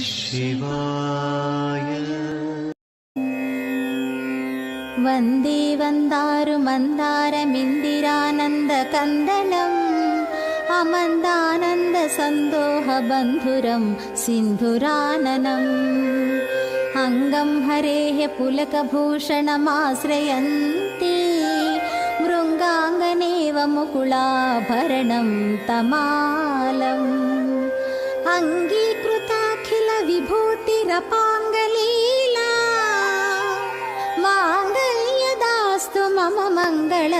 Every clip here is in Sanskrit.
शिवाय। वन्दे वन्दारु मन्दारमिन्दिरानन्दकन्दलम् अमन्दानन्दसन्दोहबन्धुरं सिन्धुराननम् अङ्गं हरेः पुलकभूषणमाश्रयन्ति मृङ्गाङ्गनेव मुकुलाभरणं तमालम् अङ्गीकृताखिलविभूतिरपाङ्गलीला माङ्गल्यदास्तु मम मङ्गलदेवतायाः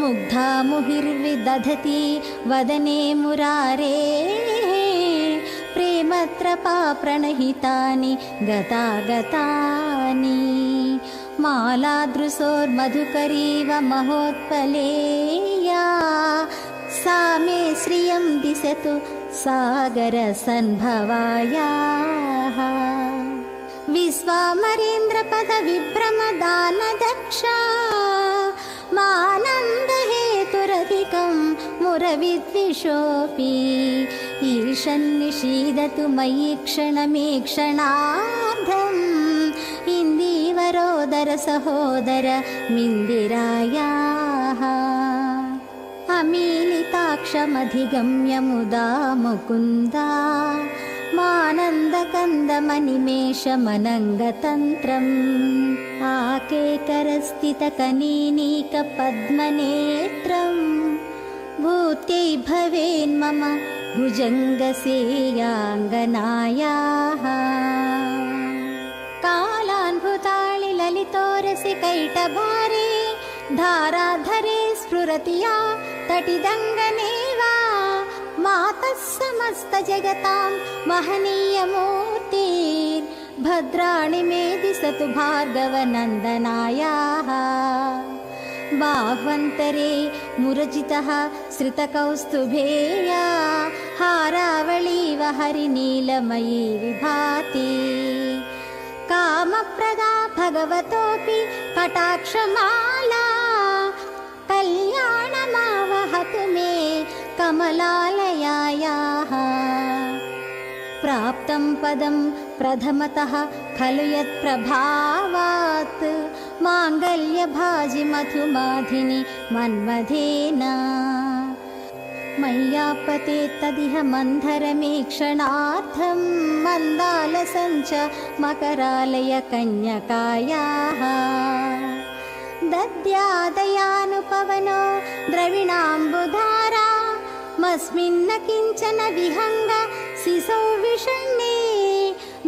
मुग्धा मुहुर्विदधति वदने मुरारेः प्रेमत्रपा प्रणहितानि गतागतानि मालादृशोर्मधुकरीव महोत्पलेया सा मे श्रियं दिशतु सागरसन्भवायाः विश्वामरेन्द्रपदविभ्रमदानदक्षा मानन्दहेतुरधिकं मुरविद्विषोऽपि ईशन्निषीदतु मयि क्षणमेक्षणार्धम् इन्दीवरोदर सहोदर मिन्दिरायाः अमीलिताक्षमधिगम्य मुदा मुकुन्दा मानन्दकन्दमनिमेषमनङ्गतन्त्रम् आकेकरस्थितकनीनीकपद्मनेत्रम् भूत्यै भवेन्मम भुजङ्गसेयाङ्गनायाः कालान्भुताळि ललितोरसि कैटभारे धाराधरे स्फुरति या तटिदङ्गने वा मातः समस्तजगतां महनीयमूर्तिर्भद्राणि मे दिशतु भार्गवनन्दनायाः बाह्वन्तरे मुरजितः श्रितकौस्तुभेया हारावळीव हरिनीलमयी विभाति कामप्रदा भगवतोऽपि कटाक्षमाला कल्याणमावहतु मे कमलालयायाः प्राप्तं पदं प्रथमतः खलु यत्प्रभावात् माङ्गल्यभाजि मधुमाधिनि मन्मथेन मय्यापते तदिह मन्धरमेक्षणार्थं मन्दालसञ्च मकरालय कन्यकायाः दद्यादयानुपवनो द्रविणाम्बुधारा मस्मिन्न किञ्चन विहङ्ग शिशौ विषण्णे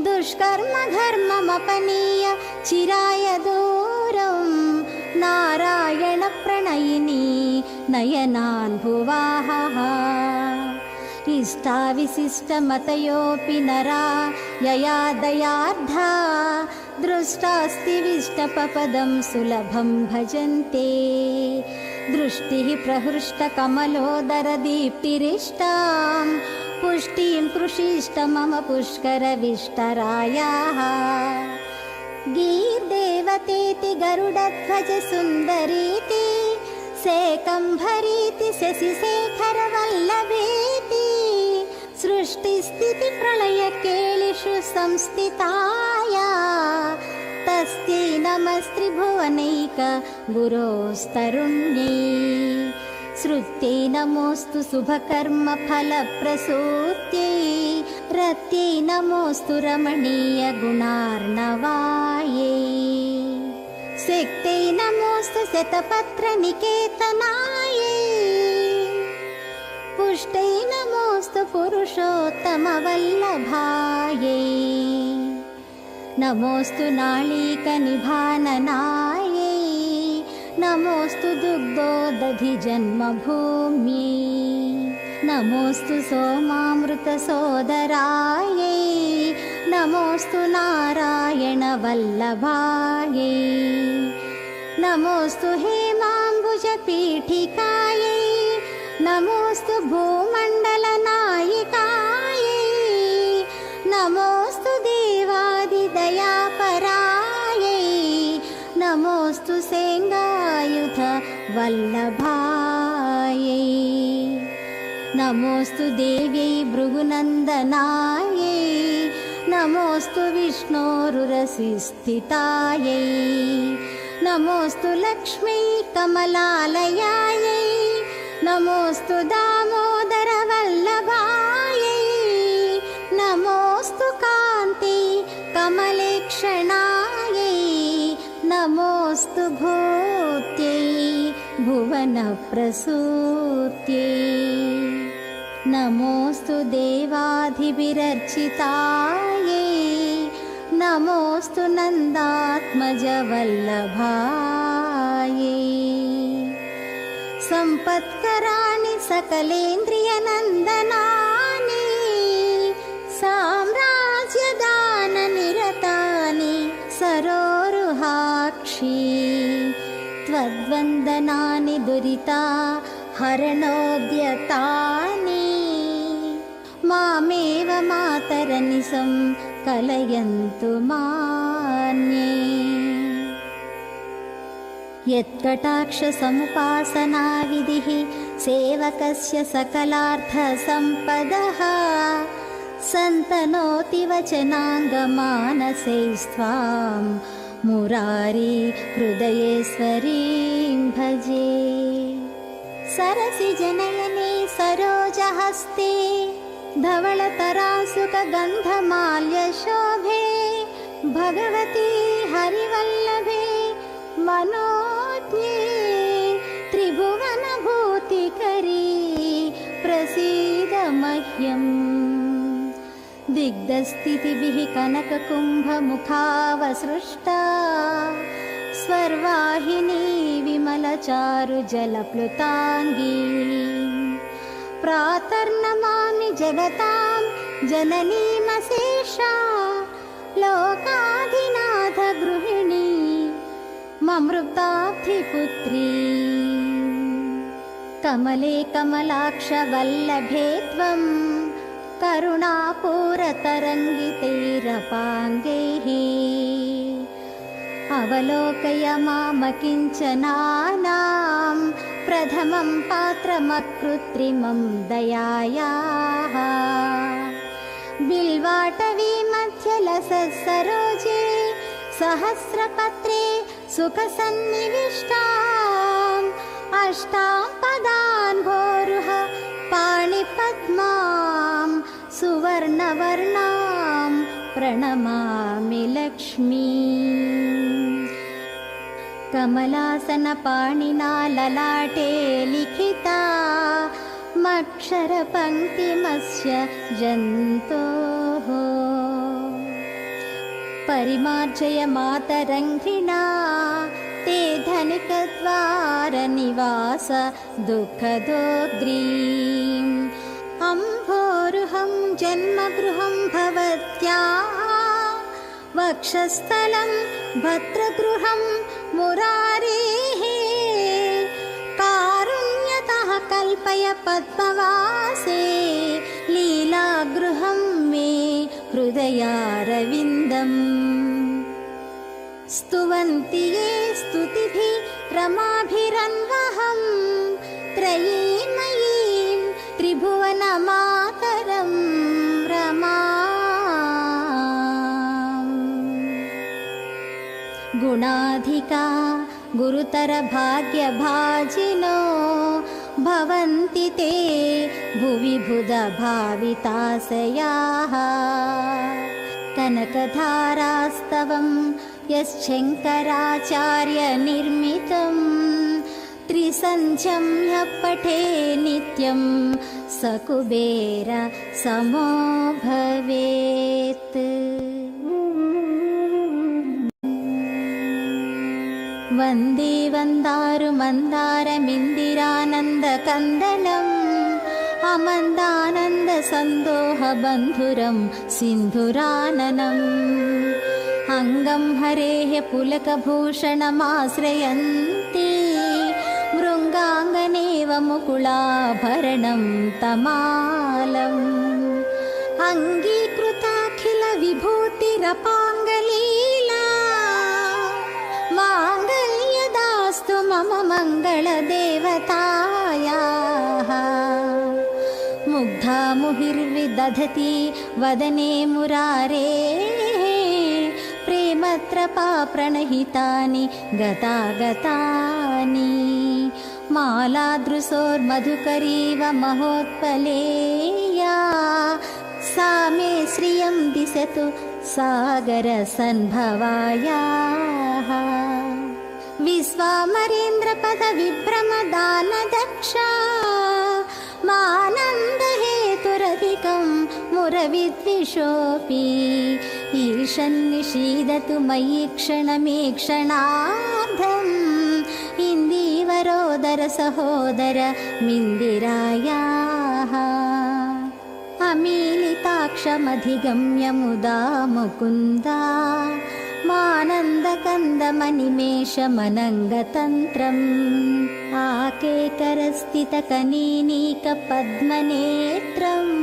दुष्कर्म घर्ममपनीय चिराय दूरं नारायण प्रणयिनी नयनान् भुवाः इष्टाविशिष्टमतयोऽपि नरा यया दयार्धा दृष्टास्ति विष्टपपदं सुलभं भजन्ते दृष्टिः प्रहृष्टकमलोदरदीप्तिरिष्टां पुष्टिं कृषिष्ट मम पुष्करविष्टरायाः गीर्देवतेति गरुडध्वज सुन्दरीति शेकम्भरीति शशिशेखरवल्लभेति सृष्टिस्थितिप्रलयकेलिषु संस्थिताया तस्यै नमस्त्रिभुवनैक गुरोस्तरुण्यै श्रुत्यै नमोऽस्तु शुभकर्म फलप्रसूत्यै रत्यै नमोऽस्तु रमणीय गुणार्णवायै शक्त्यै नमोऽस्तु शतपत्रनिकेतनायै पुष्टै नमोऽस्तु पुरुषोत्तमवल्लभायै नमोऽस्तु नाळीकनिभाननायै नमोऽस्तु दुग्धोदधिजन्मभूम्यै नमोऽस्तु सोमामृतसोदरायै नमोऽस्तु नारायणवल्लभायै नमोऽस्तु हेमाम्बुजपीठिकायै नमोऽस्तु भूमण्डलनायिकायै नमोऽस्तु देवादिदयापरायै नमोऽस्तु सेङ्गायुध वल्लभायै नमोऽस्तु देव्यै भृगुनन्दनायै नमोऽस्तु विष्णोरुरसिस्थितायै नमोऽस्तु लक्ष्मी कमलालयायै नमोऽस्तु दामोदरवल्लभायै नमोऽस्तु कान्ति कमलेक्षणायै नमोऽस्तु भूत्यै भुवनप्रसूत्यै नमोऽस्तु देवाधिभिरर्चितायै नमोऽस्तु नन्दात्मजवल्लभायै सम्पत्कराणि सकलेन्द्रियनन्दनानि साम्राज्यदाननिरतानि सरोरुहाक्षी त्वद्वन्दनानि दुरिता हरणोद्यतानि मामेव मातरनिशं कलयन्तु मान्ये यत्कटाक्षसमुपासनाविधिः सेवकस्य सकलार्थसम्पदः सन्तनोति वचनाङ्गमानसैस्त्वां मुरारी हृदयेश्वरीं भजे सरसिजनयने सरोजहस्ते धवलतरासुकगन्धमाल्यशोभे भगवती हरिवल्लभे मनोज्ञे त्रिभुवनभूतिकरी प्रसीद मह्यम् दिग्धस्थितिभिः कनककुम्भमुखावसृष्टा स्वर्वाहिनी विमलचारुजलप्लुताङ्गी प्रातर्नमामि जगतां जननीमशेषा लोकाधिनाथ गृहिणी ममृताब्धिपुत्री कमले कमलाक्षवल्लभे त्वं करुणापूरतरङ्गितैरपाङ्गैः अवलोकय मामकिञ्चनानां प्रथमं पात्रमकृत्रिमं दयायाः बिल्वाटवी मध्यलसत्सरोजे सहस्रपत्रे सुखसन्निविष्टाम् अष्टां पदान् भोरुह पाणिपद्मां सुवर्णवर्णां प्रणमामि लक्ष्मी कमलासनपाणिना ललाटे लिखिता मक्षरपङ्क्तिमस्य जन्तोः परिमार्जय मातरङ्घ्रिणा ते धनिकद्वारनिवास दुःखदोग्रीम् अम्भोरुहं जन्मगृहं भवत्याः वक्षस्थलं भद्रगृहं मुरारेः कारुण्यतः कल्पय पद्मवासे लीलागृहं मे हृदयारविन्दम् स्तुवन्ति ये स्तुतिभिः रमाभिरन्वहं त्रयीमयीं त्रिभुवनमातरं रमाम् गुणाधिका गुरुतरभाग्यभाजिनो भवन्ति ते भुवि बुधभाविताशयाः कनकधारास्तवं यश्शङ्कराचार्यनिर्मितं त्रिसन्ध्यं यः पठे नित्यं स कुबेर समो भवेत् वन्दे वन्दारुमन्दारमिन्दिरानन्दकन्दलम् अमन्दानन्दसन्दोहबन्धुरं सिन्धुराननम् अङ्गं हरेः पुलकभूषणमाश्रयन्ति मृङ्गाङ्गनेव मुकुलाभरणं तमालम् अङ्गीकृताखिलविभूतिरपाङ्गलीला माङ्गल्यदास्तु मम मङ्गलदेवतायाः मुहुर्विदधति वदने मुरारेः प्रेमत्रपा प्रणहितानि गतागतानि मालादृशोर्मधुकरीव महोत्पलेया सा मे श्रियं दिशतु सागरसन्भवायाः विश्वामरेन्द्रपदविभ्रमदानदक्षा मानन्दहेतुरधिकं मुरविद्विषोऽपि ईशन्निषीदतु मयि क्षणमेक्षणार्धम् इन्दीवरोदरसहोदर मिन्दिरायाः अमीलिताक्षमधिगम्य मुदा मुकुन्दा मानन्दकन्दमनिमेषमनङ्गतन्त्रम् आकेकरस्थितकनीनीकपद्मनेत्रम्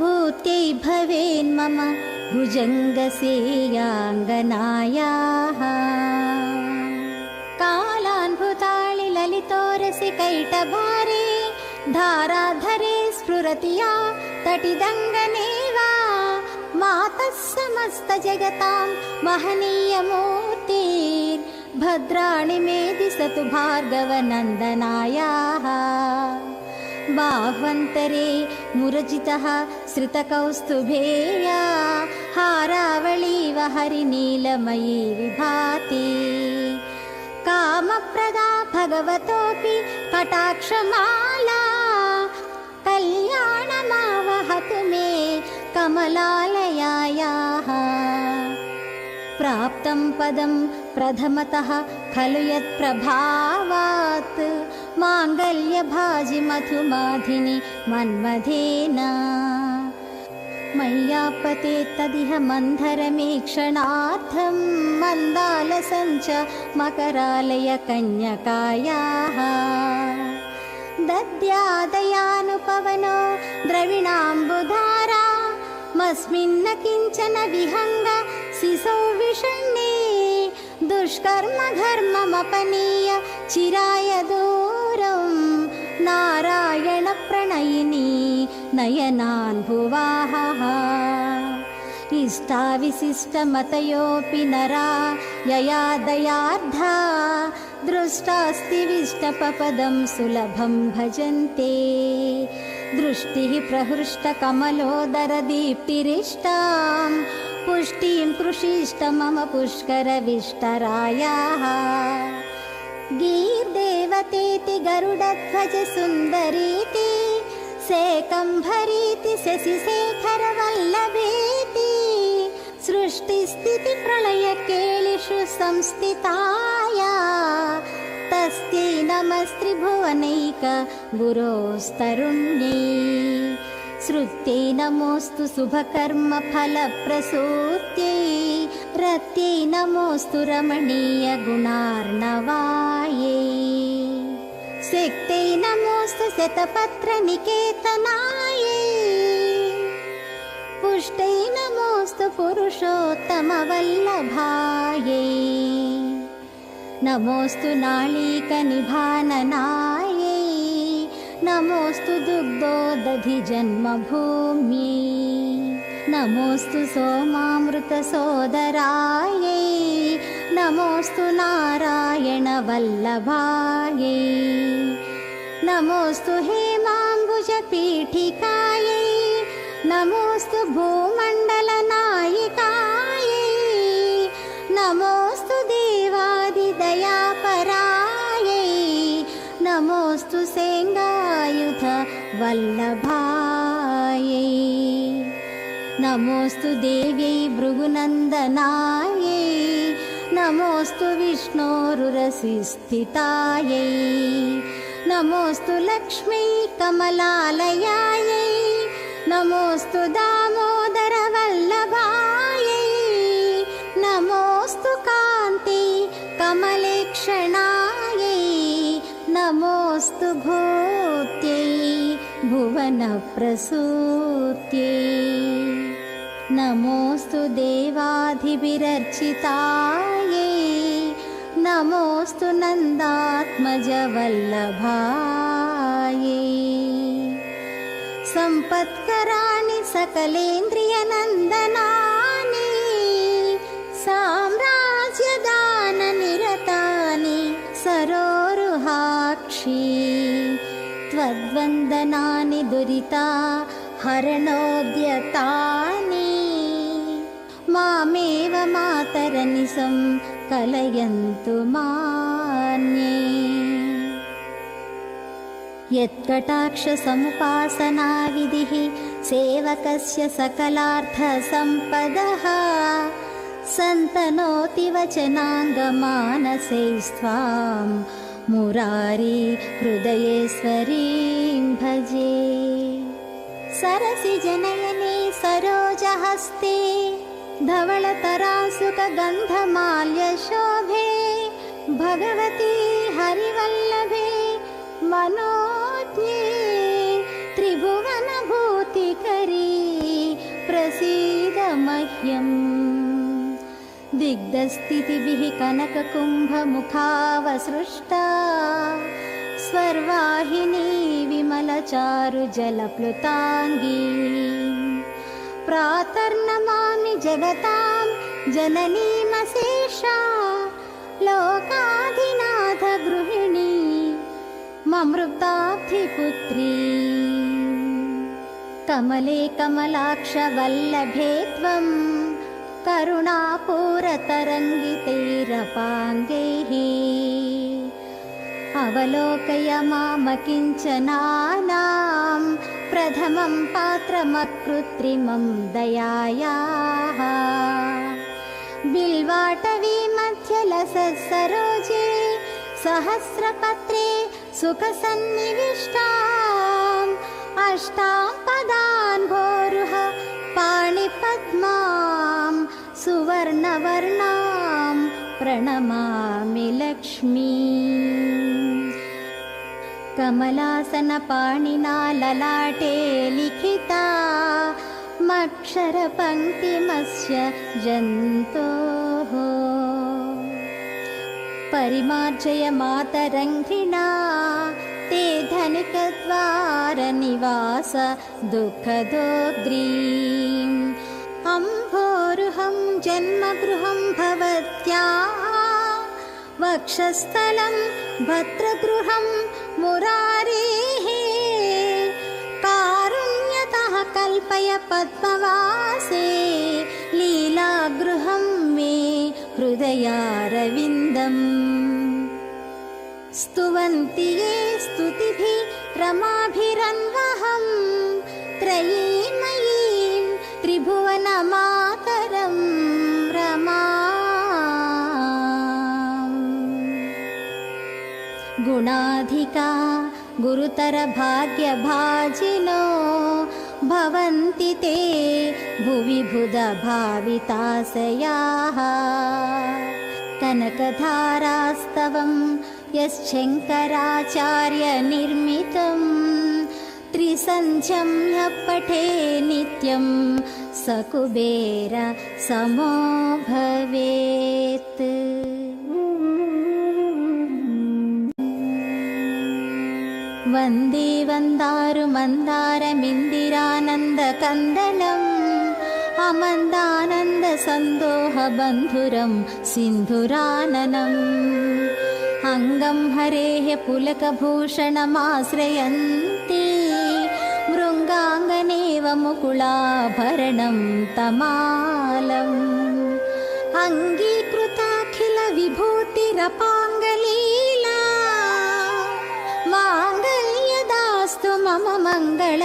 भूत्यै भवेन्मम भुजङ्गसेयाङ्गनायाः कालान्भुताळि ललितोरसि कैटभारे धाराधरे स्फुरति या तटिदङ्गने वा मातः समस्तजगतां महनीयमूर्तिर्भद्राणि मे दिशतु भार्गवनन्दनायाः बाह्वन्तरे मुरजितः श्रितकौस्तुभेया हारावळीव हरिनीलमयी विभाति कामप्रदा भगवतोऽपि कटाक्षमाला कल्याणमावहतु मे कमलालयायाः प्राप्तं पदं प्रथमतः खलु यत्प्रभावात् माङ्गल्यभाजि मधुमाधिनि मन्मथेन मय्यापते तदिह मन्धरमेक्षणार्थं मन्दालसञ्च मकरालय कन्यकायाः दद्यादयानुपवनो द्रविणाम्बुधारा मस्मिन्न किञ्चन विहङ्ग शिशौ विषण्णे दुष्कर्म घर्ममपनीय चिराय दूरं नारायण प्रणयिनी नयनान् भुवाहः इष्टाविशिष्टमतयोऽपि नरा यया दयार्धा दृष्टास्ति विष्टपपदं सुलभं भजन्ते दृष्टिः प्रहृष्टकमलोदरदीप्तिरिष्टां पुष्टिं कृषिष्ट मम पुष्करविष्टरायाः गीर्देवतेति गरुडध्वज सुन्दरीति शेकम्भरीति शशिशेखरवल्लभेति सृष्टिस्थितिप्रलयकेलिषु संस्थिताया तस्यै नमस्त्रिभुवनैक गुरोस्तरुण्यै श्रुत्यै नमोऽस्तु शुभकर्म फलप्रसूत्यै रत्यै नमोऽस्तु रमणीय गुणार्णवायै शक्त्यै नमोऽस्तु शतपत्र निकेतनायै पुष्टै नमोऽस्तु पुरुषोत्तमवल्लभायै नमोऽस्तु नाळीकनिभाननायै नमोऽस्तु दुग्धोदधिजन्मभूम्यै नमोऽस्तु सोमामृतसोदरायै नमोऽस्तु नारायणवल्लभायै नमोऽस्तु हेमाम्बुजपीठिकायै नमोऽस्तु भूमण्डलनायिकायै नमोऽस्तु देवादिदयापरायै नमोऽस्तु सेङ्गायुध वल्लभायै नमोऽस्तु देव्यै भृगुनन्दनायै नमोऽस्तु विष्णोरुरसिस्थितायै नमोऽस्तु लक्ष्मी कमलालयायै नमोऽस्तु दामोदरवल्लभायै नमोऽस्तु कान्ति कमलेक्षणायै नमोऽस्तु भूत्यै भुवनप्रसूत्यै नमोऽस्तु देवाधिभिरर्चितायै नमोऽस्तु नन्दात्मजवल्लभायै सम्पत्कराणि सकलेन्द्रियनन्दनानि साम्राज्यदाननिरतानि सरोरुहाक्षी त्वद्वन्दनानि दुरिता हरणोद्यतानि मामेव मातरनिशं कलयन्तु मान्ये यत्कटाक्षसमुपासनाविधिः सेवकस्य सकलार्थसम्पदः सन्तनोति वचनाङ्गमानसैस्त्वां मुरारी हृदयेश्वरीं भजे सरसि जनयने सरोजहस्ते धवलतरासुकगन्धमाल्यशोभे भगवती हरिवल्लभे मनोज्ञे त्रिभुवनभूतिकरी प्रसीद मह्यम् दिग्धस्थितिभिः कनककुम्भमुखावसृष्टा स्वर्वाहिनी विमलचारुजलप्लुताङ्गी प्रातर्नमामि जगतां जननीमशेषा लोकाधिनाथ गृहिणी ममृताब्धिपुत्री कमले कमलाक्षवल्लभे त्वं करुणापूरतरङ्गितैरपाङ्गैः अवलोकय मामकिञ्चनानां प्रथमं पात्रमकृत्रिमं दयायाः बिल्वाटवी मध्यलसत्सरोजे सहस्रपत्रे सुखसन्निविष्टाम् अष्टां पदान् भोरुह पाणिपद्मां सुवर्णवर्णां प्रणमामि लक्ष्मी कमलासनपाणिना ललाटे लिखिता मक्षरपङ्क्तिमस्य जन्तोः परिमार्जय मातरङ्घ्रिणा ते धनिकद्वारनिवास दुःखदोग्रीम् अम्भोरुहं जन्मगृहं भवत्याः वक्षस्थलं भद्रगृहं मुरारेः कारुण्यतः कल्पय पद्मवासे लीलागृहं मे हृदयारविन्दम् स्तुवन्ति ये स्तुतिभिः रमाभिरन्वहं त्रयीमयीं त्रिभुवनमातरं रमाम् गुणाधिका गुरुतरभाग्यभाजिनो भवन्ति ते भुवि बुधभाविताशयाः कनकधारास्तवं यश्शङ्कराचार्यनिर्मितं त्रिसन्ध्यं यः पठे नित्यं स कुबेर समो भवेत् वन्दे वन्दारुमन्दारमिन्दिरानन्दकन्दलम् अमन्दानन्दसन्दोहबन्धुरं सिन्धुराननम् अङ्गं हरेः पुलकभूषणमाश्रयन्ति मृङ्गाङ्गनेव मुकुलाभरणं तमालम् अङ्गीकृताखिलविभूतिरपाङ्गलीला माङ्गल्यदास्तु मम मङ्गलदेवतायाः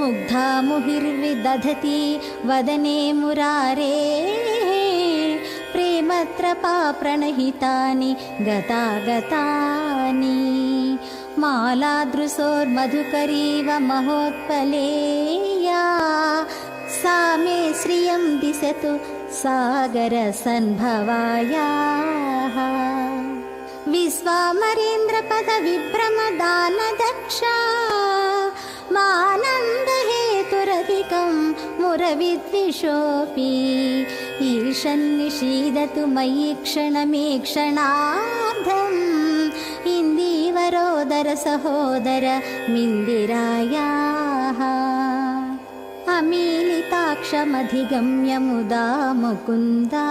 मुग्धा मुहिर्विदधति वदने मुरारेः प्रेमत्रपा प्रणहितानि गतागतानि मालादृशोर्मधुकरीव महोत्पलेया सा मे श्रियं दिशतु सागरसन्भवायाः विश्वामरेन्द्रपदविभ्रमदानदक्षा मानन्दहेतुरधिकं मुरविद्विषोऽपि ईशन्निषीदतु मयि क्षणमीक्षणार्धम् इन्दीवरोदर सहोदर मिन्दिरायाः अमीलिताक्षमधिगम्य मुदा मुकुन्दा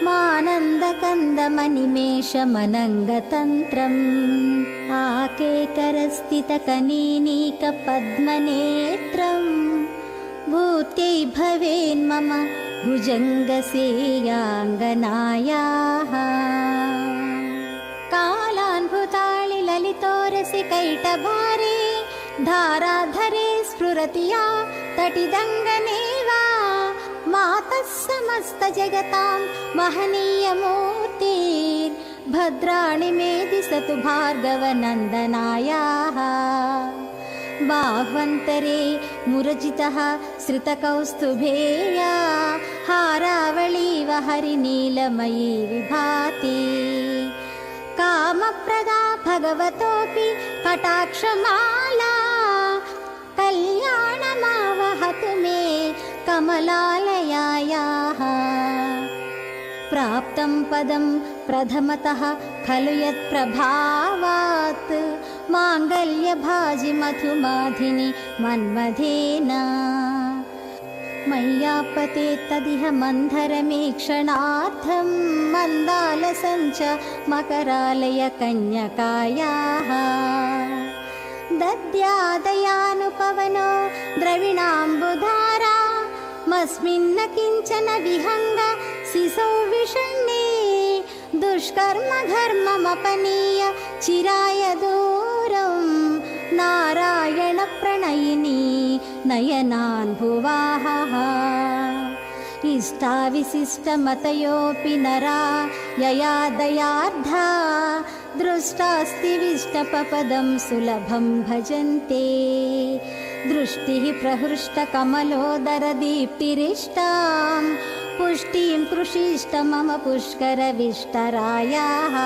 मानन्दकन्दमनिमेषमनङ्गतन्त्रम् आकेकरस्थितकनीनीकपद्मनेत्रम् भूत्यै भवेन्मम भुजङ्गसेयाङ्गनायाः कालान्भुताळि ललितोरसि कैटभारे धाराधरे स्फुरति या तटिदङ्गने वा मातः समस्तजगतां महनीयमूर्तिर्भद्राणि मे दिशतु भार्गवनन्दनायाः बाह्वन्तरे मुरजितः श्रितकौस्तुभेया हारावळीव हरिनीलमयी विभाति कामप्रदा भगवतोऽपि कटाक्षमाला कल्याणमावहतु मे कमलालयायाः प्राप्तं पदं प्रथमतः खलु यत्प्रभावात् माङ्गल्यभाजि मधुमाधिनि मन्मथेन मय्यापते तदिह मन्धरमेक्षणार्थं मन्दालसञ्च मकरालय कन्यकायाः दद्यादयानुपवनो द्रविणाम्बुधारा मस्मिन्न किञ्चन विहङ्ग सिसौ विषण्णे दुष्कर्म घर्ममपनीय चिराय दूरं नारायण प्रणयिनी नयनान् भुवाहः इष्टाविशिष्टमतयोऽपि नरा यया दयार्धा दृष्टास्ति विष्टपपदं सुलभं भजन्ते दृष्टिः प्रहृष्टकमलोदरदीप्तिरिष्टां पुष्टिं कृषिष्ट मम पुष्करविष्टरायाः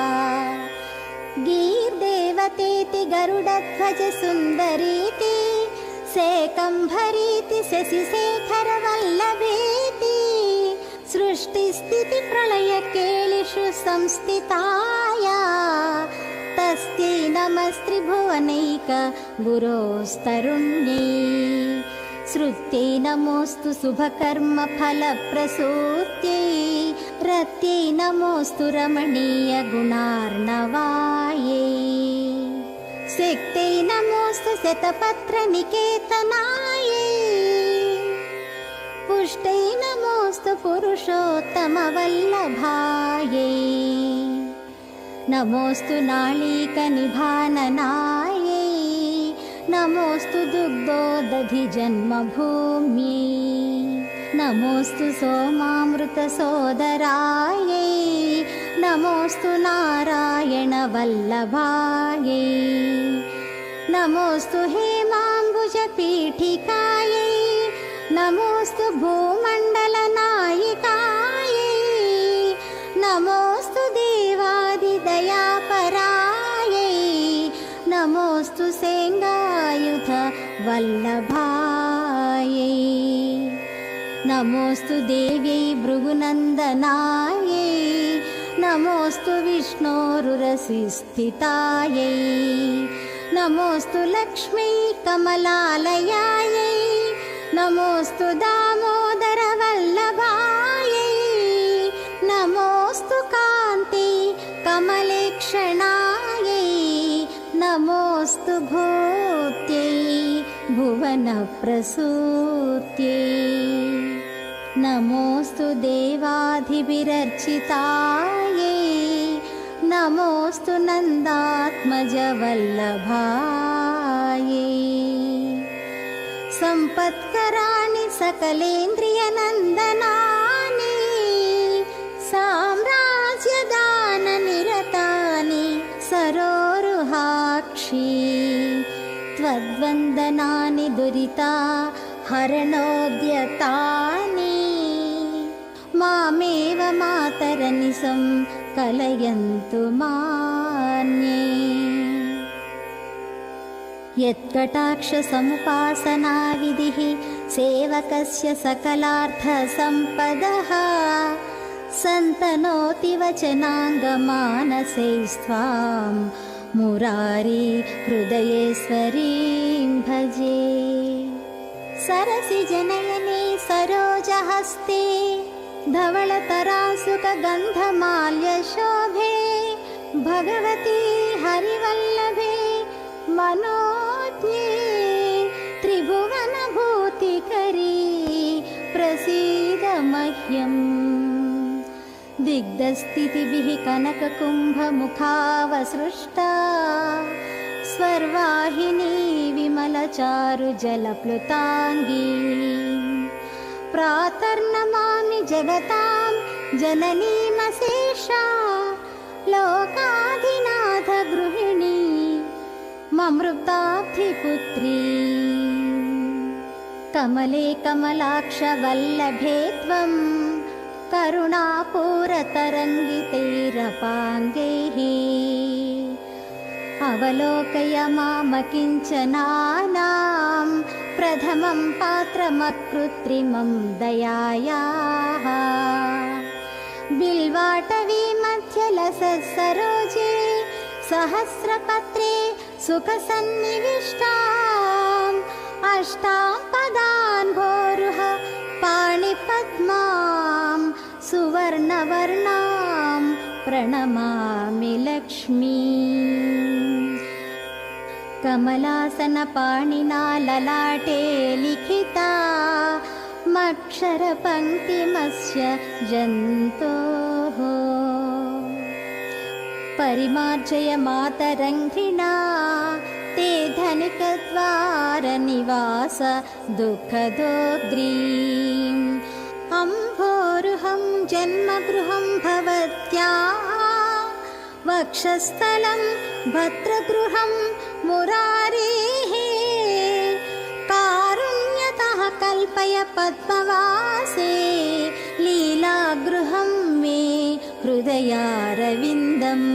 गीर्देवतेति गरुडध्वज सुन्दरीति सेकम्भरीति शशिशेखरवल्लभेति सृष्टिस्थितिप्रलयकेलिषु संस्थिताया तस्यै नमस्त्रिभुवनैक गुरोस्तरुण्यै श्रुत्यै नमोऽस्तु शुभकर्म फलप्रसूत्यै रत्यै नमोऽस्तु रमणीय गुणार्णवायै शक्त्यै नमोऽस्तु शतपत्र निकेतनायै पुष्टै नमोऽस्तु पुरुषोत्तमवल्लभायै नमोऽस्तु नाळीकनिभाननायै नमोऽस्तु दुग्धोदधिजन्मभूम्यै नमोऽस्तु सोमामृतसोदरायै नमोऽस्तु नारायणवल्लभायै नमोऽस्तु हेमाम्बुजपीठिकायै नमोऽस्तु भूमण्डलनायिकायै नमोऽस्तु देवादिदयापरायै नमोऽस्तु सेङ्गायुध वल्लभायै नमोऽस्तु देव्यै भृगुनन्दनायै नमोऽस्तु विष्णोरुरसिस्थितायै नमोऽस्तु लक्ष्मी कमलालयायै नमोऽस्तु दामोदरवल्लभायै नमोऽस्तु कान्ति कमलेक्षणायै नमोऽस्तु भूत्यै भुवनप्रसूत्यै नमोऽस्तु देवाधिभिरर्चितायै नमोऽस्तु नन्दात्मजवल्लभायै सम्पत्कराणि सकलेन्द्रियनन्दनानि साम्राज्यदाननिरतानि सरोरुहाक्षी त्वद्वन्दनानि दुरिता हरणोद्यतानि मामेव मातरनिशं कलयन्तु मान्ये यत्कटाक्षसमुपासनाविधिः सेवकस्य सकलार्थसम्पदः सन्तनोति वचनाङ्गमानसैस्त्वां मुरारी हृदयेश्वरीं भजे। सरसिजनयने सरोजहस्ते धवलतरासुकगन्धमाल्यशोभे भगवती हरिवल्लभे मनोज्ञे त्रिभुवनभूतिकरी प्रसीद मह्यम्। दिग्धस्थितिभिः कनककुम्भमुखावसृष्टा स्वर्वाहिनी विमलचारुजलप्लुताङ्गी प्रातर्नमामि जगतां जननीमशेषा लोकाधिनाथ गृहिणी ममृताब्धिपुत्री। कमले कमलाक्षवल्लभे त्वं करुणापूरतरङ्गितैरपाङ्गैः अवलोकय मामकिञ्चनानां प्रथमं पात्रमकृत्रिमं दयायाः। बिल्वाटवी मध्यलसत्सरोजे सहस्रपत्रे सुखसन्निविष्टाम् अष्टां पदान् भोरुह पाणिपद्मां सुवर्णवर्णां प्रणमामि लक्ष्मी। कमलासनपाणिना ललाटे लिखिता मक्षरपङ्क्तिमस्य जन्तोः परिमार्जय मातरङ्घ्रिणा ते धनिकद्वारनिवास दुःखदोग्रीम्। अम्भोरुहं जन्मगृहं भवत्याः वक्षस्थलं भद्रगृहं मुरारेः कारुण्यतः कल्पय पद्मवासे लीलागृहं मे हृदयारविन्दम्।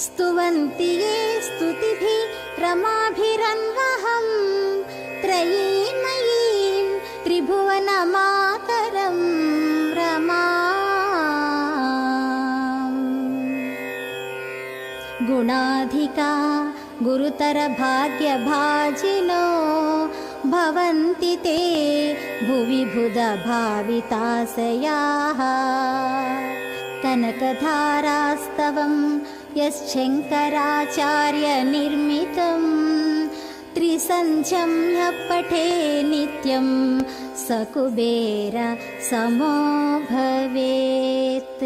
स्तुवन्ति ये स्तुतिभिः रमाभिरन्वहं त्रयीमयीं त्रिभुवनमातरं रमाम्। गुणाधिका गुरुतरभाग्यभाजिनो भवन्ति ते भुवि बुधभाविताशयाः। कनकधारास्तवं यश्शङ्कराचार्यनिर्मितं त्रिसन्ध्यं यः पठे नित्यं स कुबेर समो भवेत्।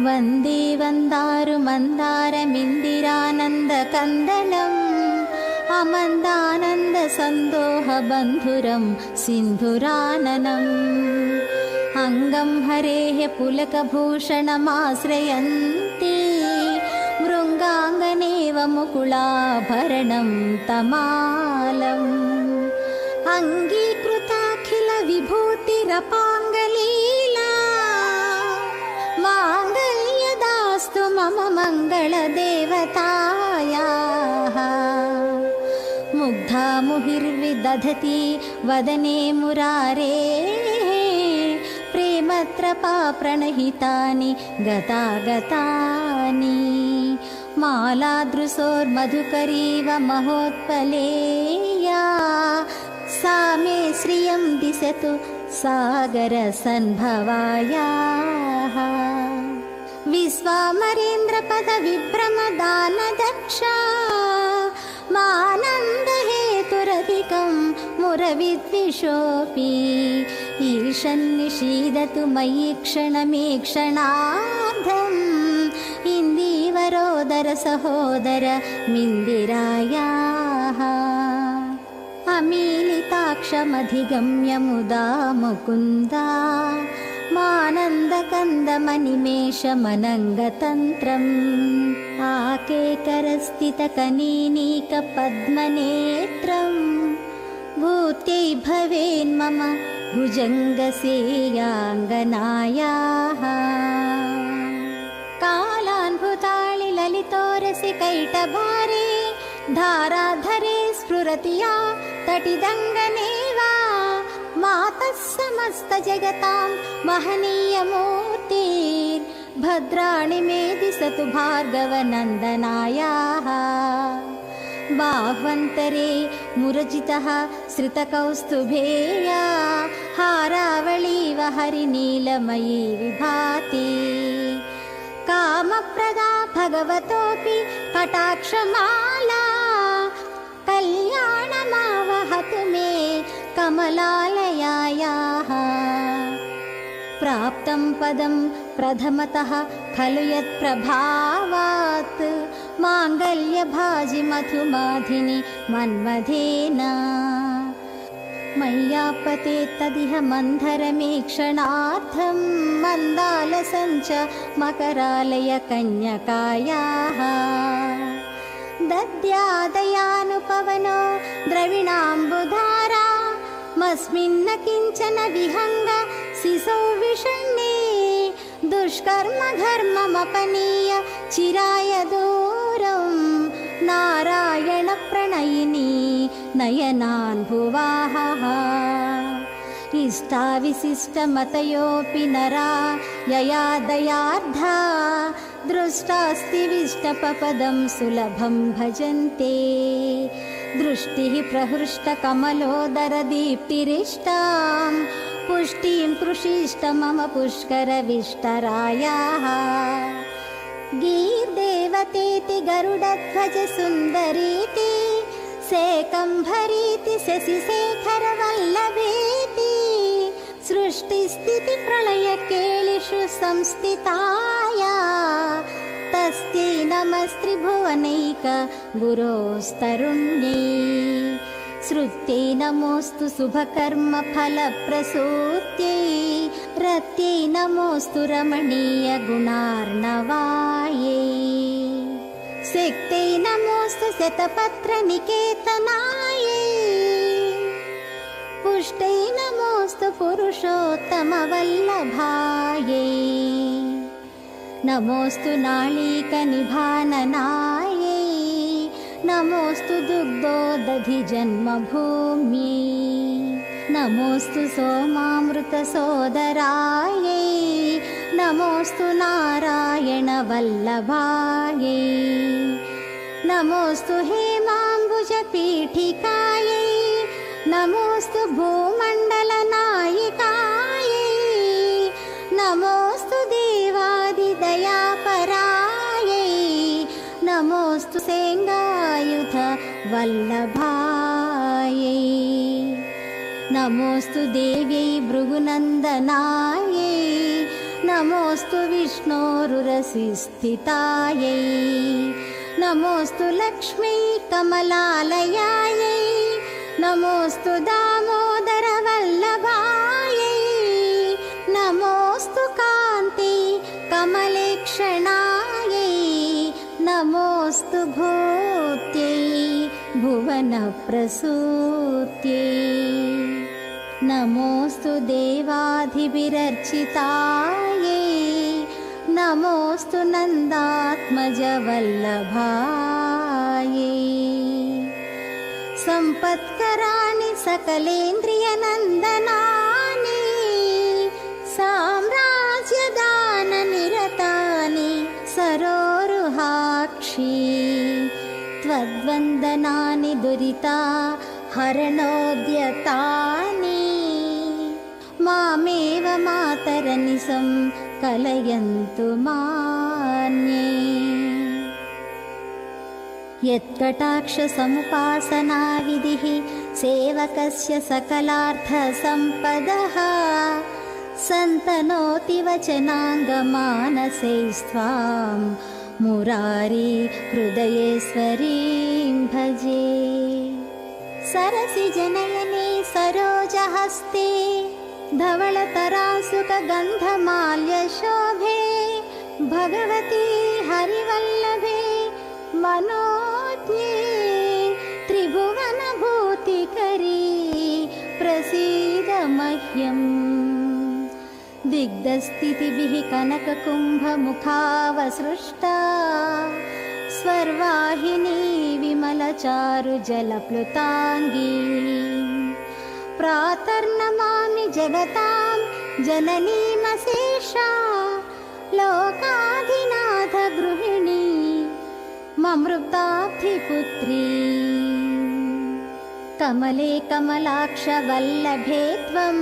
वन्दे वन्दारुमन्दारमिन्दिरानन्दकन्दलम् अमन्दानन्दसन्दोहबन्धुरं सिन्धुराननम्। अङ्गं हरेः पुलकभूषणमाश्रयन्ति मृङ्गाङ्गनेव मुकुलाभरणं तमालम्। अङ्गीकृताखिलविभूतिरपाङ्गलीला माङ्गल्यदास्तु मम मङ्गलदेवतायाः। मुग्धा मुहिर्विदधति वदने मुरारेः प्रेमत्रपा प्रणहितानि गतागतानि। मालादृशोर्मधुकरीव महोत्पलेया सा मे श्रियं दिशतु सागरसन्भवायाः। विश्वामरेन्द्रपदविभ्रमदानदक्षा मानन्दहेतुरधिकं मुरविद्विषोऽपि ईशन्निषीदतु मयि क्षणमेक्षणार्धम् इन्दीवरोदर सहोदर मिन्दिरायाः। अमीलिताक्षमधिगम्य मुदा मुकुन्दा मानन्दकन्दमनिमेषमनङ्गतन्त्रम् आकेकरस्थितकनीनीकपद्मनेत्रम् भूत्यै भवेन्मम भुजङ्गसेयाङ्गनायाः। कालान्भुताळि ललितोरसि कैटभारे धाराधरे स्फुरति या तटिदङ्गने वा मातः समस्तजगतां महनीयमूर्तिर्भद्राणि मे दिशतु भार्गवनन्दनायाः बाह्वन्तरे मुरजितः श्रितकौस्तुभेया हारावळीव हरिनीलमयी विभाति कामप्रदा भगवतोऽपि कटाक्षमाला कल्याणमावहतु मे कमलालयायाः प्राप्तं पदं प्रथमतः खलु यत्प्रभावात् माङ्गल्यभाजि मधुमाधिनि मन्मथेन मय्यापते तदिह मन्धरमेक्षणार्थं मन्दालसञ्च मकरालय कन्यकायाः दद्यादयानुपवनो द्रविणाम्बुधारा मस्मिन्न किञ्चन विहङ्ग सिसौ विषण्णे दुष्कर्म घर्ममपनीय चिराय दूरं नारायण प्रणयिनी नयनान् भुवाहः इष्टाविशिष्टमतयोऽपि नरा यया दयार्धा दृष्टास्ति विष्टपपदं सुलभं भजन्ते दृष्टिः प्रहृष्टकमलोदरदीप्तिरिष्टां पुष्टिं कृषिष्ट मम पुष्करविष्टरायाः गीर्देवतेति गरुडध्वज सुन्दरीति सेकम्भरीति शशिशेखरवल्लभेति सृष्टिस्थितिप्रलयकेलिषु संस्थिताया तस्यै नमस्त्रिभुवनैक गुरोस्तरुण्यै श्रुत्यै नमोऽस्तु शुभकर्मफलप्रसूत्यै रत्यै नमोऽस्तु रमणीय गुणार्णवायै शक्त्यै नमोऽस्तु शतपत्रनिकेतनायै पुष्टै नमोऽस्तु पुरुषोत्तमवल्लभायै नमोऽस्तु नाळीकनिभाननायै नमोऽस्तु दुग्धोदधिजन्मभूम्यै नमोऽस्तु सोमामृतसोदरायै नमोऽस्तु नारायणवल्लभायै नमोऽस्तु हेमाम्बुजपीठिकायै नमोऽस्तु भूमण्डलनायिकायै नमोऽस्तु देवादिदयापरायै नमोऽस्तु सेङ्गायुध वल्लभायै नमोऽस्तु देव्यै भृगुनन्दनायै नमोऽस्तु विष्णोरुरसिस्थितायै नमोऽस्तु लक्ष्मी कमलालयायै नमोऽस्तु दामोदरवल्लभायै नमोऽस्तु कान्ति कमलेक्षणायै नमोऽस्तु भूत्यै भुवनप्रसूत्यै नमोऽस्तु देवाधिभिरर्चितायै नमोऽस्तु नन्दात्मजवल्लभायै सम्पत्कराणि सकलेन्द्रियनन्दनानि साम्राज्यदाननिरतानि सरोरुहाक्षी त्वद्वन्दनानि दुरिता हरणोद्यतानि मामेव मातरनिशं कलयन्तु मान्ये यत्कटाक्षसमुपासनाविधिः सेवकस्य सकलार्थसम्पदः सन्तनोति वचनाङ्गमानसैस्त्वां मुरारी हृदयेश्वरीं भजे सरसिजनयने सरोजहस्ते धवलतरासुकगन्धमाल्यशोभे भगवती हरिवल्लभे मनोज्ञे त्रिभुवनभूतिकरी प्रसीद मह्यम् दिग्धस्थितिभिः कनककुम्भमुखावसृष्टा स्वर्वाहिनी विमलचारुजलप्लुताङ्गी प्रातर्नमामि जगतां जननीमशेषा लोकाधिनाथ गृहिणी ममृताब्धिपुत्री कमले कमलाक्षवल्लभे त्वं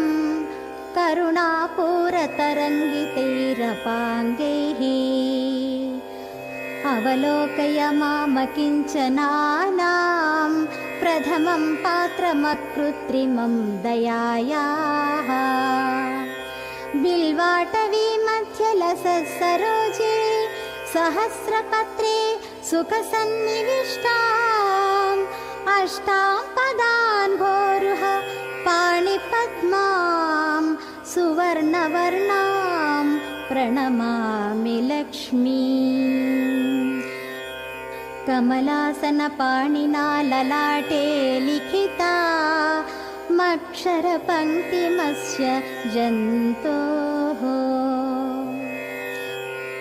करुणापूरतरङ्गितैरपाङ्गैः अवलोकय मामकिञ्चनानां प्रथमं पात्रमकृत्रिमं दयायाः बिल्वाटवी मध्यलसत्सरोजे सहस्रपत्रे सुखसन्निविष्टाम् अष्टां पदान् भोरुह पाणिपद्मां सुवर्णवर्णां प्रणमामि लक्ष्मी कमलासनपाणिना ललाटे लिखिता मक्षरपङ्क्तिमस्य जन्तोः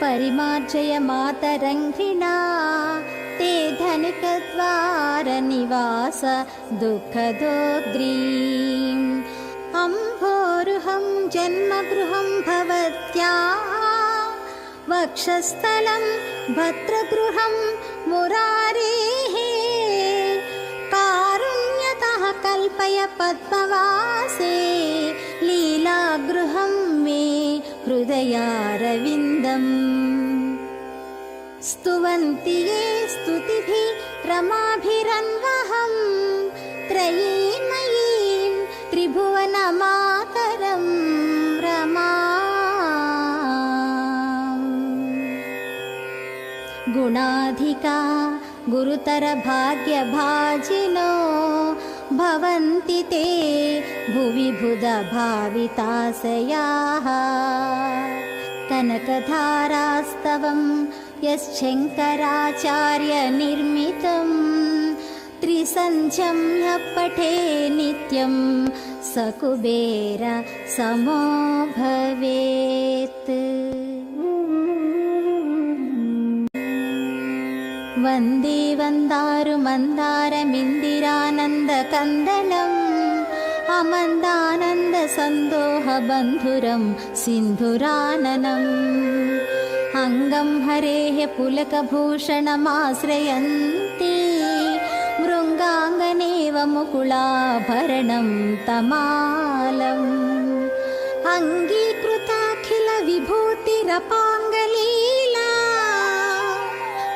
परिमार्जय मातरङ्घ्रिणा ते धनिकद्वारनिवास दुःखदोद्रीम् अम्भोरुहं जन्मगृहं भवत्याः वक्षस्थलं भद्रगृहं मुरारेः कारुण्यतः कल्पय पद्मवासे लीलागृहं मे हृदयारविन्दम् स्तुवन्ति ये स्तुतिभिः रमाभिरन्वहं त्रयीमयीं त्रिभुवनमातरं रमाम् गुणाधिका गुरुतरभाग्यभाजिनो भवन्ति ते भुवि बुधभाविताशयाः कनकधारास्तवं यश्शङ्कराचार्यनिर्मितं त्रिसन्ध्यं यः पठे नित्यं स कुबेर समो भवेत् वन्दे वन्दारुमन्दारमिन्दिरानन्दकन्दलम् अमन्दानन्दसन्दोहबन्धुरं सिन्धुराननम् अङ्गं हरेः पुलकभूषणमाश्रयन्ति मृङ्गाङ्गनेव मुकुलाभरणं तमालम् अङ्गीकृताखिलविभूतिरपाङ्गलीला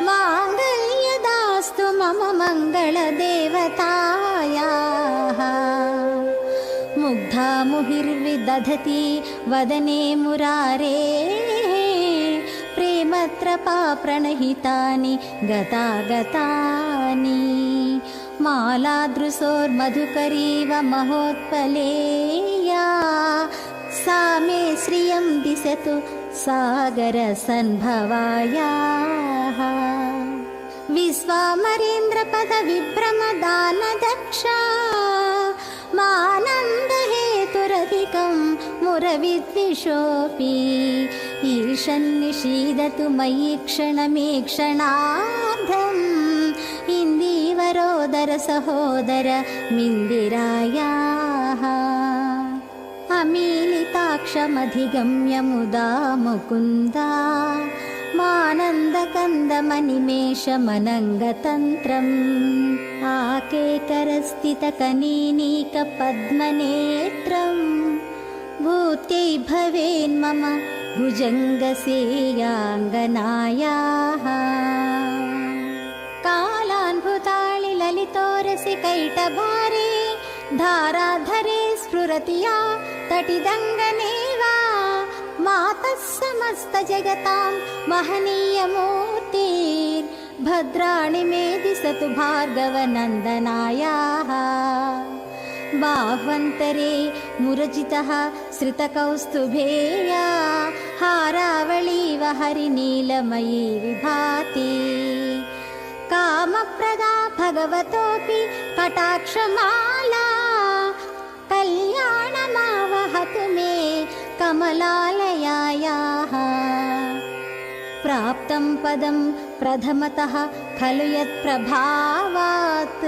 माङ्गल्यदास्तु मम मङ्गलदेवतायाः मुग्धा मुहिर्विदधति वदने मुरारेः प्रेमत्रपा प्रणहितानि गतागतानि मालादृशोर्मधुकरीव महोत्पलेया सा मे श्रियं दिशतु सागरसन्भवायाः विश्वामरेन्द्रपदविभ्रमदानदक्षा मानन्दहेतुरधिकं मुरविद्विषोऽपि ईशन्निषीदतु मयि क्षणमेक्षणार्धम् इन्दीवरोदर सहोदर मिन्दिरायाः अमीलिताक्षमधिगम्य मुदा मुकुन्दा मानन्दकन्दमनिमेषमनङ्गतन्त्रम् आकेकरस्थितकनीनीकपद्मनेत्रम् भूत्यै भवेन्मम भुजङ्गसेयाङ्गनायाः कालान्भुताळि ललितोरसिकैटभारे धाराधरे स्फुरति या तटिदङ्गनेवा मातः समस्तजगतां महनीयमूर्तिर्भद्राणि मे दिशतु भार्गवनन्दनायाः बाह्वन्तरे मुरजितः श्रितकौस्तुभेया हारावळीव हरिनीलमयी विभाति कामप्रदा भगवतोऽपि कटाक्षमाला कल्याणमावहतु मे कमलालयायाः प्राप्तं पदं प्रथमतः खलु यत्प्रभावात्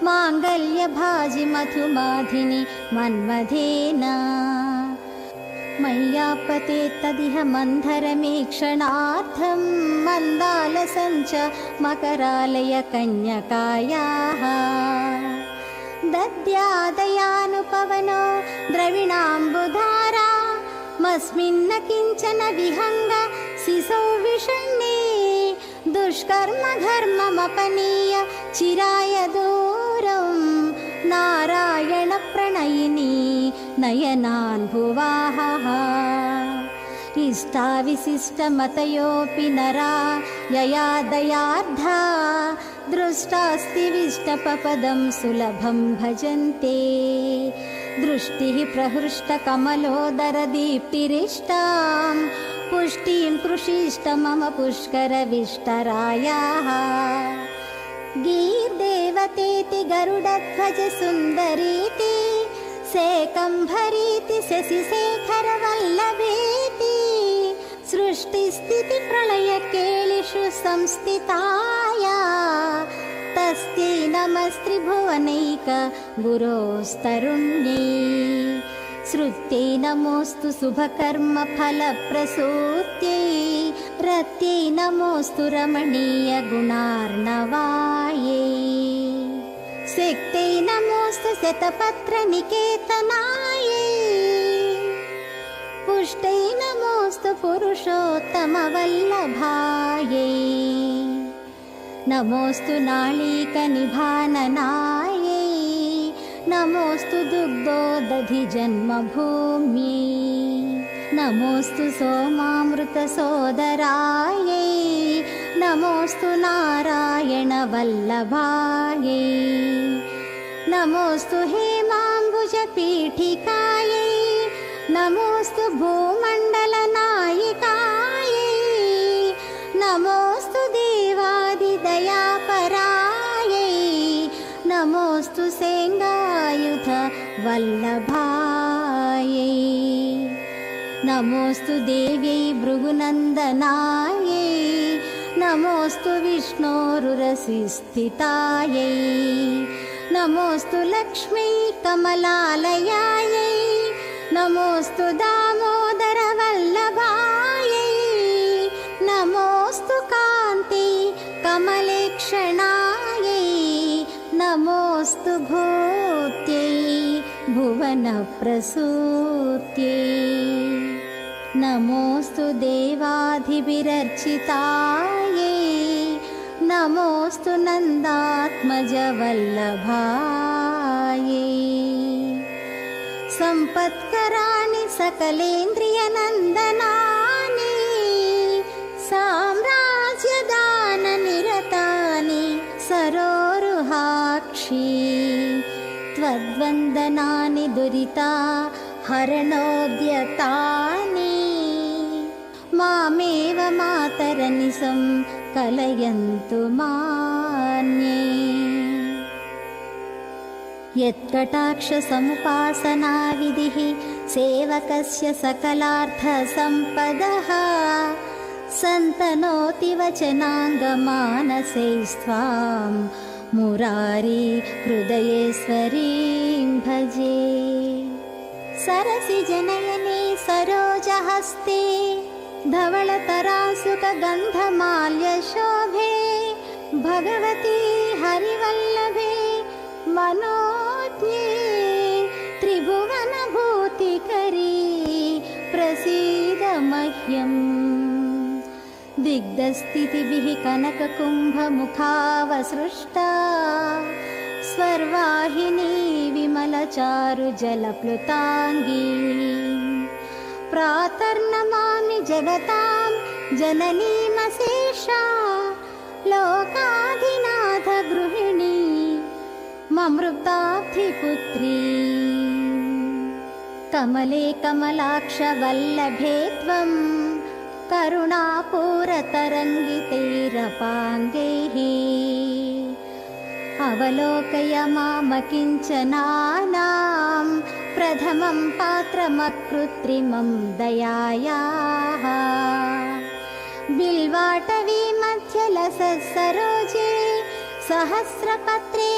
माङ्गल्यभाजि मधुमाधिनि मन्मथेन मय्यापते तदिह मन्धरमेक्षणार्थं मन्दालसञ्च मकरालय कन्यकायाः दद्यादयानुपवनो द्रविणाम्बुधारा मस्मिन्न किञ्चन विहङ्ग सिसौ विषण्णे दुष्कर्म घर्ममपनीय चिराय दूरं नारायण प्रणयिनी नयनान् भुवाः इष्टाविशिष्टमतयोऽपि नरा यया दयार्धा दृष्टास्ति विष्टपपदं सुलभं भजन्ते दृष्टिः प्रहृष्टकमलोदरदीप्तिरिष्टां पुष्टिं कृषिष्ट मम पुष्करविष्टरायाः गीर्देवतेति गरुडध्वज सुन्दरीति सेकम्भरीति शशिशेखरवल्लभेति सृष्टिस्थिति प्रलयकेलिषु संस्थिताया तस्यै नमस्त्रिभुवनैक गुरोस्तरुण्यै श्रुत्यै नमोऽस्तु शुभकर्म फलप्रसूत्यै रत्यै नमोऽस्तु रमणीय गुणार्णवायै शक्त्यै नमोऽस्तु शतपत्रनिकेतनायै पुष्टै नमोऽस्तु पुरुषोत्तमवल्लभायै नमोऽस्तु नाळीकनिभाननायै नमोऽस्तु दुग्धोदधिजन्मभूम्यै नमोऽस्तु सोमामृतसोदरायै नमोऽस्तु नारायणवल्लभायै नमोऽस्तु हेमाम्बुजपीठिकायै नमोऽस्तु भूमण्डलनायिकायै नमोऽस्तु देवादिदयापरायै नमोऽस्तु सेङ्गायुध वल्लभायै नमोऽस्तु देव्यै भृगुनन्दनायै नमोऽस्तु विष्णोरुरसिस्थितायै नमोऽस्तु लक्ष्मी कमलालयायै नमोऽस्तु दामोदरवल्लभायै नमोऽस्तु कान्ति कमलेक्षणायै नमोऽस्तु भूत्यै भुवनप्रसूत्यै नमोऽस्तु देवाधिभिरर्चितायै नमोऽस्तु नन्दात्मजवल्लभायै सम्पत्कराणि सकलेन्द्रियनन्दनानि साम्राज्यदाननिरतानि सरोरुहाक्षी त्वद्वन्दनानि दुरिता हरणोद्यतानि मामेव मातरनिशं कलयन्तु मान्ये यत्कटाक्षसमुपासनाविधिः सेवकस्य सकलार्थसम्पदः सन्तनोति वचनाङ्गमानसैस्त्वां मुरारी हृदयेश्वरीं भजे सरसिजनयने सरोजहस्ते धवलतरासुकगन्धमाल्यशोभे भगवती हरिवल्लभे मनोज्ञे त्रिभुवनभूतिकरी प्रसीद मह्यम् दिग्धस्थितिभिः कनककुम्भमुखावसृष्टा स्वर्वाहिनी विमलचारुजलप्लुताङ्गी प्रातर्नमामि जगतां जननीमशेषा लोकाधिनाथ गृहिणी ममृताब्धिपुत्री कमले कमलाक्षवल्लभे त्वं करुणापूरतरङ्गितैरपाङ्गैः अवलोकय मामकिञ्चनानां प्रथमं पात्रमकृत्रिमं दयायाः बिल्वाटवी मध्यलसत्सरोजे सहस्रपत्रे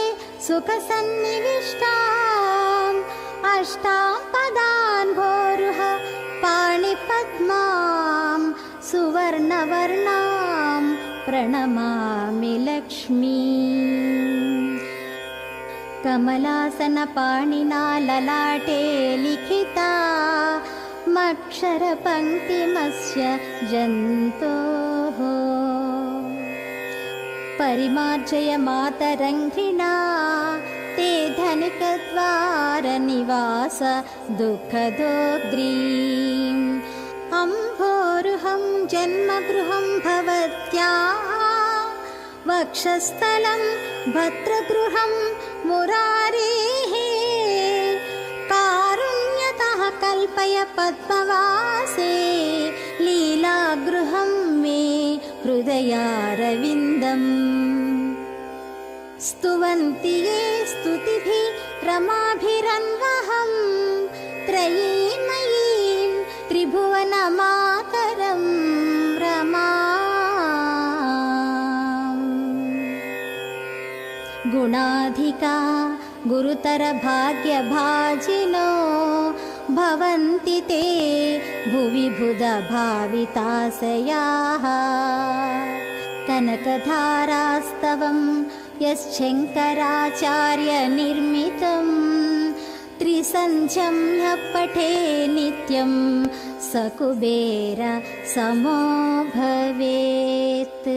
सुखसन्निविष्टाम् अष्टां पदान् भोरुह पाणिपद्मां सुवर्णवर्णां प्रणमामि लक्ष्मी। कमलासनपाणिना ललाटे लिखिता मक्षरपङ्क्तिमस्य जन्तोः परिमार्जय मातरङ्घ्रिणा ते धनिकद्वारनिवास दुःखदोग्रीम् अम्भोरुहं जन्मगृहं भवत्याः वक्षस्थलं भद्रगृहं मुरारेः कारुण्यतः कल्पय पद्मवासे लीलागृहं मे हृदयारविन्दम् स्तुवन्ति ये स्तुतिभिः रमाभिरन्वहं त्रयीमयीं त्रिभुवनमातरं रमाम्। गुणाधिका गुरुतरभाग्यभाजिनो भवन्ति ते भुवि बुधभाविताशयाः कनकधारास्तवं यश्शङ्कराचार्यनिर्मितं त्रिसन्ध्यं यः पठे नित्यं स कुबेर समो भवेत्।